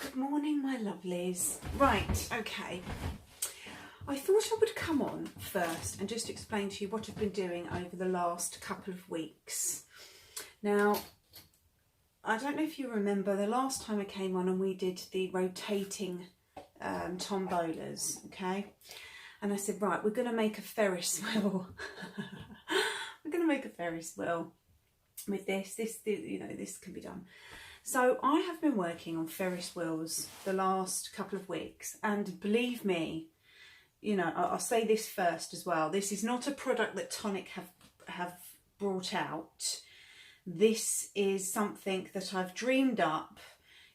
Good morning, my lovelies. Right, okay. I thought I would come on first and just explain to you what I've been doing over the last couple of weeks. Now, I don't know if you remember the last time I came on and we did the rotating tombolas, okay? And I said, right, we're going to make a Ferris wheel. We're going to make a Ferris wheel with this, you know, this can be done. So I have been working on Ferris wheels the last couple of weeks, and believe me, you know, I'll say this first as well. This is not a product that Tonic have brought out. This is something that I've dreamed up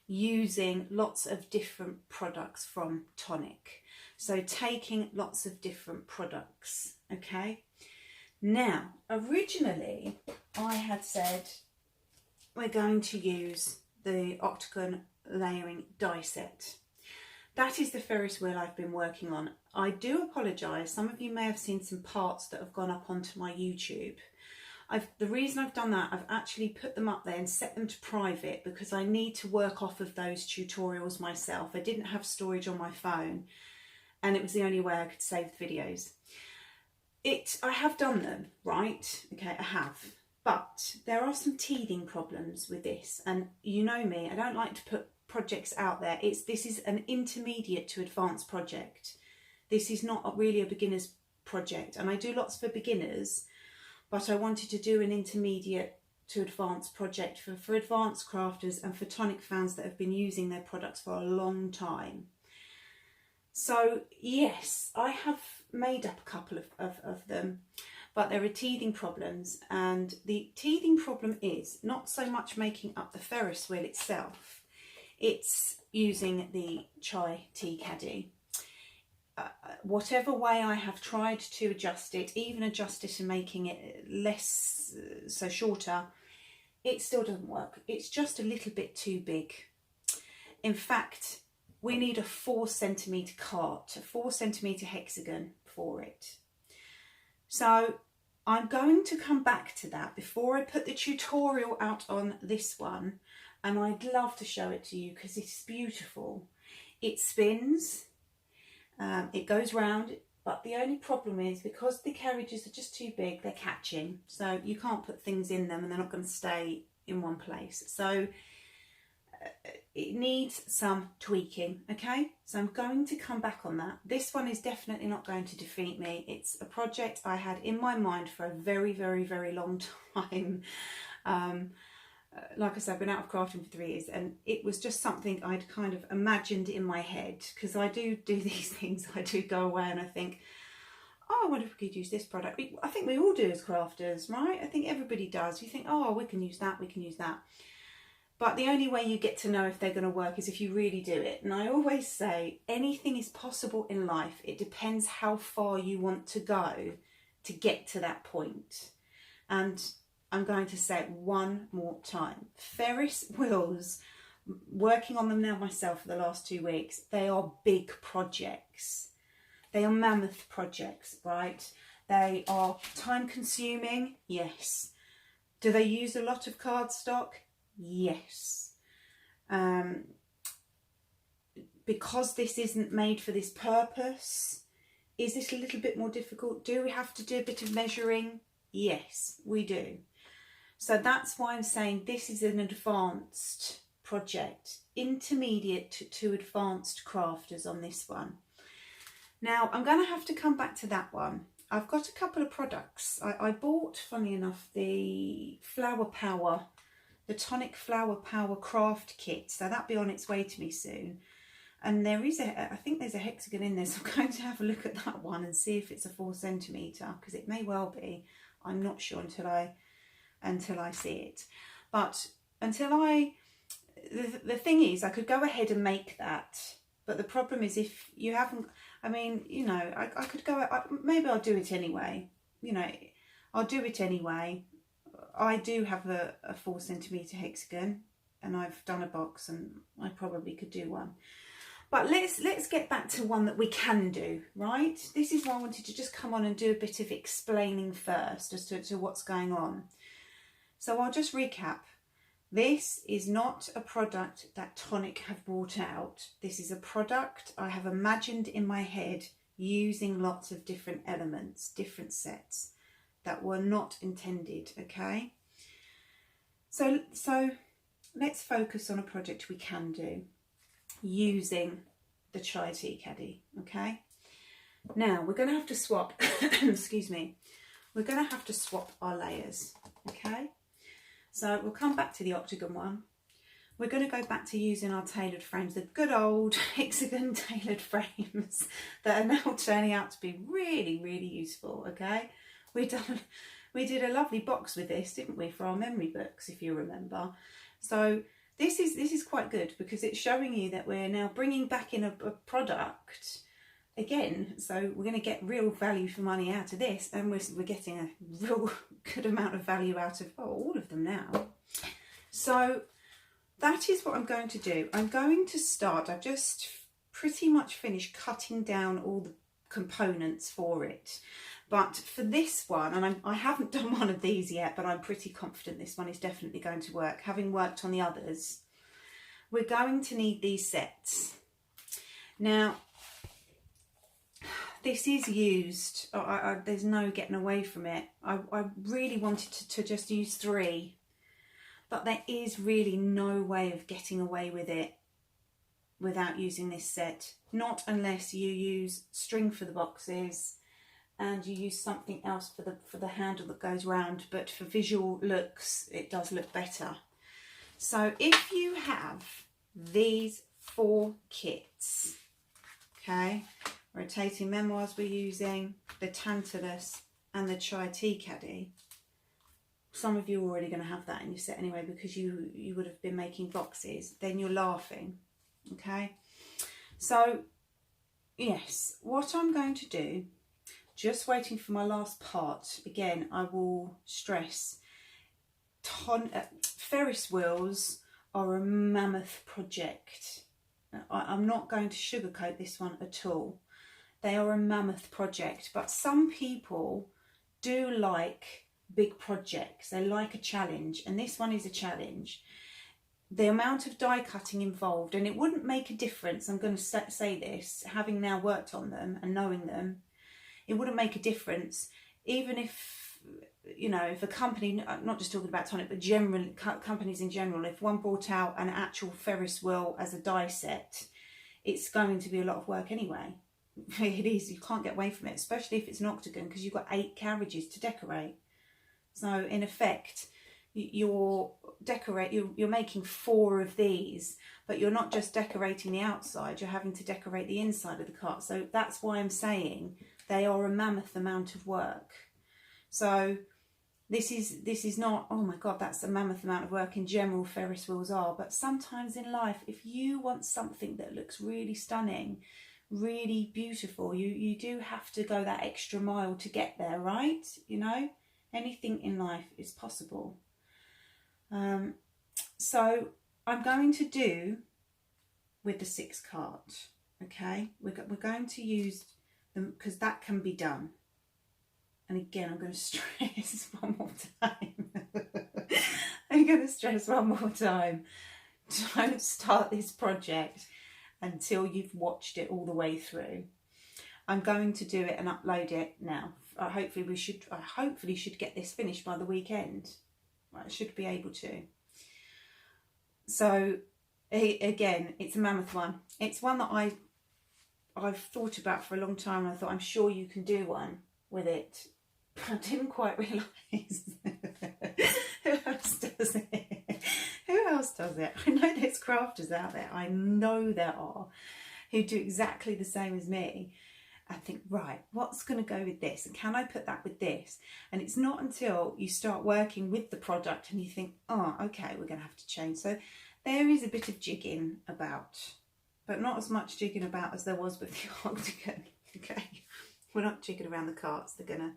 using lots of different products from Tonic. So taking lots of different products, okay? Now, originally I had said we're going to use the Octagon layering die set. That is the Ferris wheel I've been working on. I do apologise, some of you may have seen some parts that have gone up onto my YouTube. The reason I've done that, I've actually put them up there and set them to private because I need to work off of those tutorials myself. I didn't have storage on my phone and it was the only way I could save the videos. I have done them, right? Okay, I have. But there are some teething problems with this, and you know me, I don't like to put projects out there. This is an intermediate to advanced project. This is not really a beginner's project, and I do lots for beginners, but I wanted to do an intermediate to advanced project for advanced crafters and for Tonic fans that have been using their products for a long time. So yes, I have made up a couple of them, but there are teething problems, and the teething problem is not so much making up the Ferris wheel itself, it's using the chai tea caddy. Whatever way I have tried to adjust it, even adjust it and making it less, so shorter, it still doesn't work. It's just a little bit too big. In fact, we need a 4 centimetre cart, a 4 centimetre hexagon for it. So I'm going to come back to that before I put the tutorial out on this one, and I'd love to show it to you because it's beautiful. It spins, it goes round, but the only problem is because the carriages are just too big, they're catching, so you can't put things in them and they're not going to stay in one place. So it needs some tweaking, okay? So I'm going to come back on that. This one is definitely not going to defeat me. It's a project I had in my mind for a very, very, very long time. Like I said, I've been out of crafting for 3 years, and it was just something I'd kind of imagined in my head, because I do these things. I do go away and I think, oh, I wonder if we could use this product. I think we all do as crafters, right? I think everybody does. You think, oh, we can use that, we can use that. But the only way you get to know if they're going to work is if you really do it. And I always say anything is possible in life. It depends how far you want to go to get to that point. And I'm going to say it one more time. Ferris wheels, working on them now myself for the last 2 weeks, they are big projects. They are mammoth projects, right? They are time consuming, yes. Do they use a lot of cardstock? Yes. Because this isn't made for this purpose, is it a little bit more difficult? Do we have to do a bit of measuring? Yes, we do. So that's why I'm saying this is an advanced project, intermediate to advanced crafters on this one. Now I'm going to have to come back to that one. I've got a couple of products. I bought, funny enough, the Flower Power, the Tonic Flower Power craft kit, so that'll be on its way to me soon. And there is I think there's a hexagon in there, so I'm going to have a look at that one and see if it's a 4 centimetre, because it may well be. I'm not sure until I see it. But the thing is, I could go ahead and make that, but the problem is if you haven't, I mean, you know, I could go, maybe I'll do it anyway, you know, I'll do it anyway. I do have a 4 centimetre hexagon, and I've done a box, and I probably could do one. But let's get back to one that we can do, right? This is why I wanted to just come on and do a bit of explaining first as to what's going on. So I'll just recap. This is not a product that Tonic have brought out. This is a product I have imagined in my head using lots of different elements, different sets that were not intended, okay? So let's focus on a project we can do using the Chai Tea Caddy, okay? Now we're going to have to swap, excuse me, we're going to have to swap our layers, okay? So we'll come back to the Octagon one. We're going to go back to using our tailored frames, the good old Hexagon tailored frames that are now turning out to be really, really useful, okay? We did a lovely box with this, didn't we, for our memory books, if you remember. So this is quite good because it's showing you that we're now bringing back in a product again. So we're going to get real value for money out of this, and we're getting a real good amount of value out of all of them now. So that is what I'm going to do. I'm going to start, I've just pretty much finished cutting down all the components for it. But for this one, and I haven't done one of these yet, but I'm pretty confident this one is definitely going to work. Having worked on the others, we're going to need these sets. Now, this is used, there's no getting away from it. I really wanted to just use 3, but there is really no way of getting away with it without using this set. Not unless you use string for the boxes and you use something else for the handle that goes round, but for visual looks it does look better. So if you have these 4 kits, okay, rotating memoirs we're using, the Tantalus and the Chai Tea Caddy, some of you are already going to have that in your set anyway because you would have been making boxes, then you're laughing, okay? So yes, what I'm going to do, just waiting for my last part. Again, I will stress, Ferris wheels are a mammoth project. I'm not going to sugarcoat this one at all. They are a mammoth project, but some people do like big projects. They like a challenge, and this one is a challenge. The amount of die cutting involved, and it wouldn't make a difference, I'm going to say this, having now worked on them and knowing them, it wouldn't make a difference, even if, you know, if a company, not just talking about Tonic, but general companies in general, if one brought out an actual Ferris wheel as a die set, it's going to be a lot of work anyway. It is, you can't get away from it, especially if it's an Octagon, because you've got 8 carriages to decorate. So in effect, you're making 4 of these, but you're not just decorating the outside, you're having to decorate the inside of the cart. So that's why I'm saying they are a mammoth amount of work. So this is not, oh my God, that's a mammoth amount of work. In general, Ferris wheels are, but sometimes in life, if you want something that looks really stunning, really beautiful, you do have to go that extra mile to get there, right? You know, anything in life is possible. So I'm going to do with the 6 cart, okay? We're going to use them because that can be done. And again, I'm going to stress one more time. I'm going to stress one more time. Don't start this project until you've watched it all the way through. I'm going to do it and upload it now. I hopefully should get this finished by the weekend. I should be able to. So again, it's a mammoth one. It's one that I've thought about for a long time, and I thought, I'm sure you can do one with it. But I didn't quite realise who else does it. Who else does it? I know there's crafters out there. I know there are who do exactly the same as me. I think, right, what's going to go with this? And can I put that with this? And it's not until you start working with the product and you think, oh, okay, we're going to have to change. So there is a bit of jigging about, but not as much jigging about as there was with the Octagon. Okay, we're not jigging around the carts. They're going to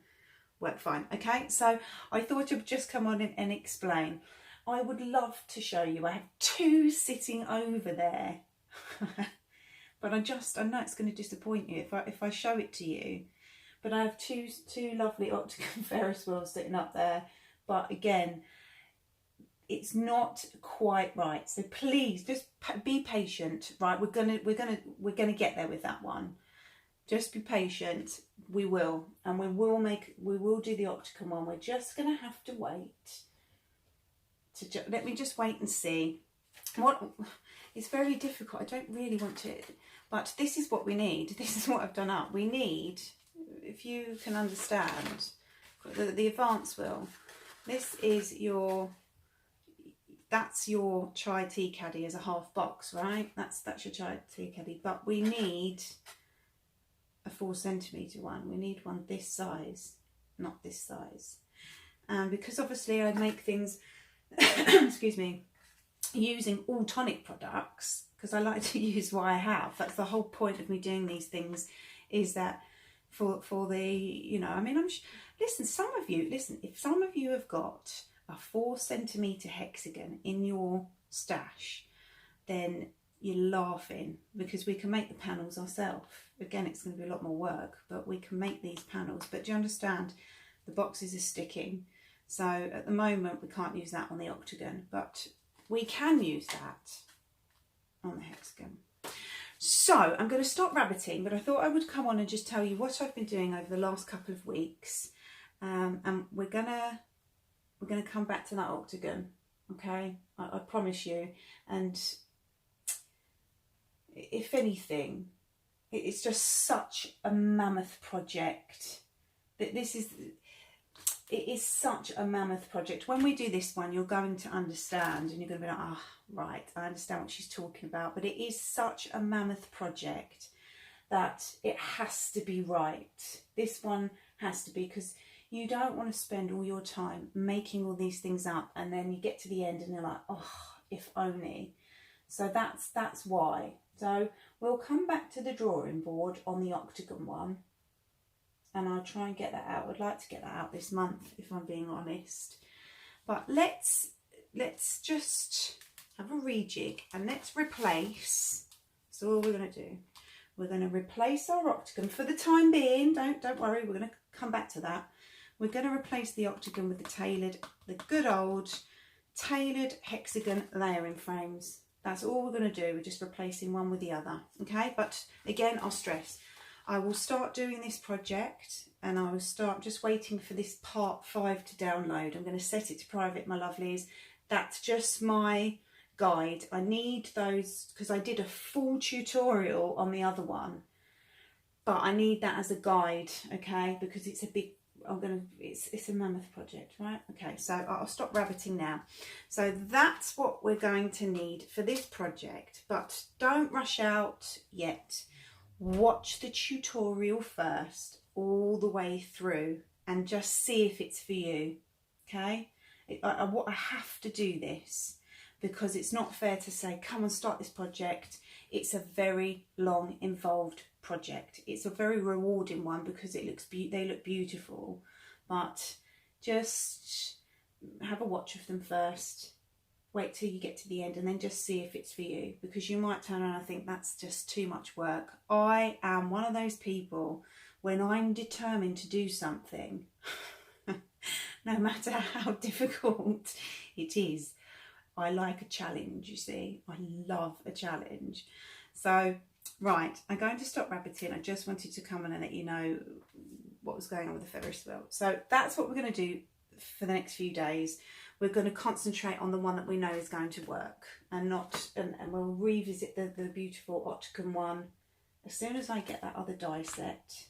work fine. Okay, so I thought I'd just come on and explain. I would love to show you. I have 2 sitting over there. But I know it's going to disappoint you if I show it to you. But I have two lovely Octagon Ferris wheels sitting up there. But again, it's not quite right. So please just be patient, right? We're gonna get there with that one. Just be patient. We will, and we will do the Octagon one. We're just gonna have to wait. Let me just wait and see. It's very difficult. I don't really want to, but this is what we need. This is what I've done up. We need, if you can understand, the advance wheel. This is that's your chai tea caddy as a half box, right? That's your chai tea caddy. But we need a 4 centimetre one. We need one this size, not this size. And because obviously I make things, excuse me, using all Tonic products, because I like to use what I have. That's the whole point of me doing these things, is that for the, you know, I mean, listen, if some of you have got a 4 centimetre hexagon in your stash, then you're laughing, because we can make the panels ourselves. Again, it's going to be a lot more work, but we can make these panels. But do you understand? The boxes are sticking. So at the moment, we can't use that on the Octagon, but we can use that on the Hexagon. So I'm going to stop rabbiting, but I thought I would come on and just tell you what I've been doing over the last couple of weeks. And we're gonna come back to that Octagon, okay? I promise you. And if anything, it's just such a mammoth project. It is such a mammoth project. When we do this one, you're going to understand, and you're going to be like, ah, right, I understand what she's talking about. But it is such a mammoth project that it has to be right. This one has to be, because you don't want to spend all your time making all these things up, and then you get to the end and you're like, oh, if only. So that's why. So we'll come back to the drawing board on the Octagon one, and I'll try and get that out. I'd like to get that out this month, if I'm being honest. But let's just have a rejig, and let's replace. So all we're going to do, we're going to replace our Octagon for the time being. Don't worry, we're going to come back to that. We're going to replace the Octagon with the good old tailored Hexagon layering frames. That's all we're going to do. We're just replacing one with the other, okay? But again, I'll stress, I will start doing this project, and I will start just waiting for this part 5 to download. I'm going to set it to private, my lovelies. That's just my guide. I need those, because I did a full tutorial on the other one, but I need that as a guide, okay? Because it's a big, it's a mammoth project, right? Okay, so I'll stop rabbiting now. So that's what we're going to need for this project, but don't rush out yet. Watch the tutorial first, all the way through, and just see if it's for you, okay? I have to do this, because it's not fair to say, come and start this project. It's a very long, involved project. It's a very rewarding one, because they look beautiful, but just have a watch of them first. Wait till you get to the end, and then just see if it's for you, because you might turn around and think that's just too much work. I am one of those people, when I'm determined to do something, no matter how difficult it is, I like a challenge, you see. I love a challenge. So, right, I'm going to stop rabbiting. I just wanted to come in and let you know what was going on with the Ferris wheel. So that's what we're going to do for the next few days. We're going to concentrate on the one that we know is going to work, and we'll revisit the beautiful Octagon one as soon as I get that other die set.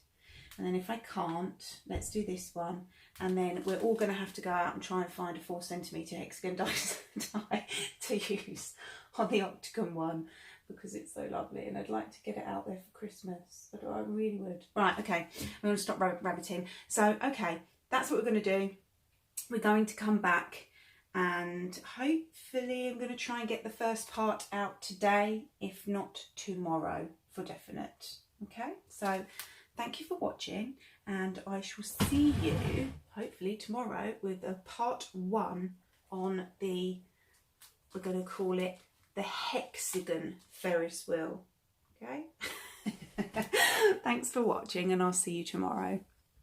And then if I can't, let's do this one. And then we're all going to have to go out and try and find a 4 centimetre hexagon die to use on the Octagon one, because it's so lovely, and I'd like to get it out there for Christmas. I really would. Right, okay, I'm going to stop rabbiting. So, okay, that's what we're going to do. We're going to come back, and hopefully I'm going to try and get the first part out today, if not tomorrow, for definite. Okay, so thank you for watching, and I shall see you hopefully tomorrow with a part 1 on the, we're going to call it the Hexagon Ferris wheel. Okay. Thanks for watching, and I'll see you tomorrow.